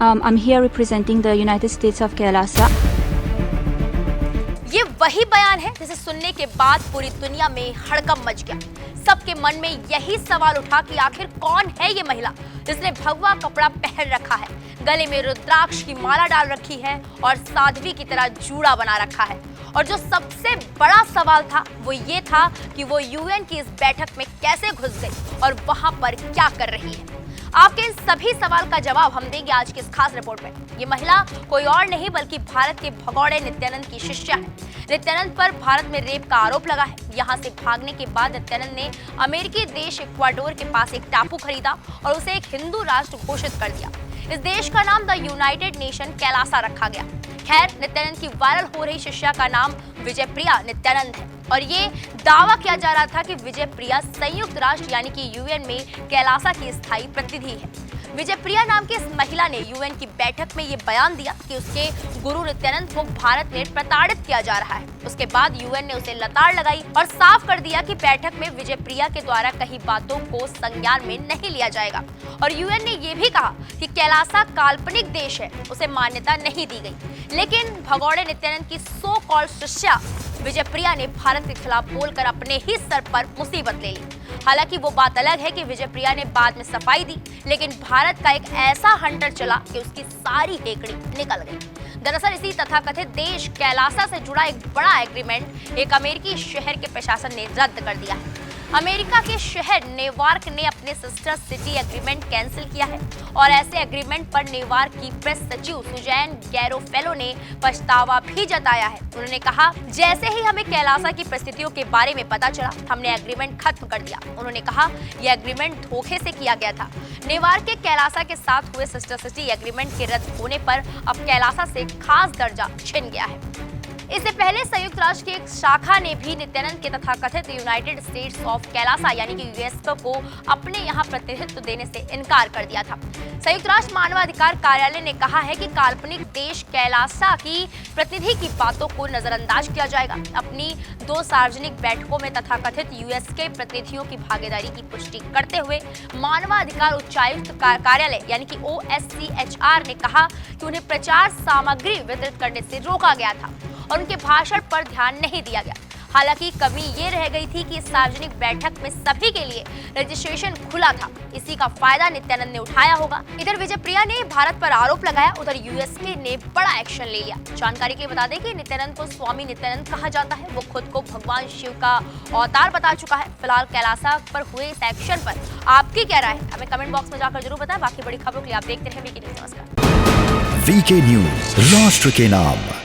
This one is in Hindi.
I'm here representing the United States of Kailasa. ये वही बयान है जिसे सुनने के बाद पूरी दुनिया में हड़कंप मच गया। सबके मन में यही सवाल उठा कि आखिर कौन है ये महिला जिसने भगवा कपड़ा पहन रखा है, गले में रुद्राक्ष की माला डाल रखी है और साध्वी की तरह जूड़ा बना रखा है। और जो सबसे बड़ा सवाल था वो ये था कि वो यूएन की इस बैठक में कैसे घुस गई और वहां पर क्या कर रही है। आपके इन सभी सवाल का जवाब हम देंगे आज की इस खास रिपोर्ट में। ये महिला कोई और नहीं बल्कि भारत के भगौड़े नित्यानंद की शिष्या है। नित्यानंद पर भारत में रेप का आरोप लगा है। यहाँ से भागने के बाद नित्यानंद ने अमेरिकी देश इक्वाडोर के पास एक टापू खरीदा और उसे एक हिंदू राष्ट्र घोषित कर दिया। इस देश का नाम द यूनाइटेड नेशन कैलासा रखा गया। खैर, नित्यानंद की वायरल हो रही शिष्या का नाम विजयप्रिया नित्यानंद है और ये दावा किया जा रहा था कि विजयप्रिया संयुक्त राष्ट्र यानी कि यूएन में कैलासा की स्थायी प्रतिनिधि है। विजयप्रिया नाम की इस महिला ने यूएन की बैठक में ये बयान दिया कि उसके गुरु नित्यानंद को भारत में प्रताड़ित किया जा रहा है। उसके बाद यूएन ने उसे लताड़ लगाई और साफ कर दिया कि बैठक में विजयप्रिया के द्वारा कही बातों को संज्ञान में नहीं लिया जाएगा। और यूएन ने यह भी कहा कि कैलासा काल्पनिक देश है, उसे मान्यता नहीं दी गई। लेकिन भगौड़े नित्यानंद की सो कॉल्ड शिष्या विजयप्रिया ने भारत के खिलाफ बोलकर अपने ही सर पर मुसीबत ले ली। हालांकि वो बात अलग है कि विजयप्रिया ने बाद में सफाई दी, लेकिन भारत का एक ऐसा हंटर चला कि उसकी सारी हेकड़ी निकल गई। दरअसल इसी तथाकथित देश कैलासा से जुड़ा एक बड़ा एग्रीमेंट एक अमेरिकी शहर के प्रशासन ने रद्द कर दिया है। अमेरिका के शहर न्यूयॉर्क ने अपने सिस्टर सिटी एग्रीमेंट कैंसिल किया है और ऐसे एग्रीमेंट पर न्यूयॉर्क की प्रेस सचिव सुजैन गैरोफेलो ने पछतावा भी जताया है। उन्होंने कहा, जैसे ही हमें कैलासा की परिस्थितियों के बारे में पता चला, हमने एग्रीमेंट खत्म कर दिया। उन्होंने कहा, यह एग्रीमेंट धोखे से किया गया था। न्यूयॉर्क के कैलासा के साथ हुए सिस्टर सिटी एग्रीमेंट के रद्द होने पर अब कैलासा से खास दर्जा छिन गया है। इससे पहले संयुक्त राष्ट्र की एक शाखा ने भी नित्यानंद के तथाकथित यूनाइटेड स्टेट्स ऑफ कैलासा यानी कि यूएसए को अपने यहाँ प्रतिनिधित्व देने से इनकार कर दिया था। संयुक्त राष्ट्र मानवाधिकार कार्यालय ने कहा है कि काल्पनिक देश कैलासा की प्रतिनिधि की बातों को नजरअंदाज किया जाएगा। अपनी 2 सार्वजनिक बैठकों में तथाकथित यूएस के प्रतिनिधियों की भागीदारी की पुष्टि करते हुए मानवाधिकार उच्चायुक्त कार्यालय यानी कि OSCHR ने कहा कि उन्हें प्रचार सामग्री वितरित करने से रोका गया था और उनके भाषण पर ध्यान नहीं दिया गया। हालांकि कमी ये रह गई थी कि इस सार्वजनिक बैठक में सभी के लिए रजिस्ट्रेशन खुला था। इसी का फायदा नित्यानंद ने उठाया होगा। इधर विजयप्रिया ने भारत पर आरोप लगाया, उधर यूएसए ने बड़ा एक्शन ले लिया। जानकारी के लिए बता दें कि नित्यानंद को स्वामी नित्यानंद कहा जाता है। वो खुद को भगवान शिव का अवतार बता चुका है। फिलहाल कैलासा पर हुए इस एक्शन पर आपकी क्या राय है, हमें कमेंट बॉक्स में जाकर जरूर बताएं। बाकी बड़ी खबरों के लिए आप देखते रहे वीके न्यूज। नमस्कार। वीके न्यूज, राष्ट्र के नाम।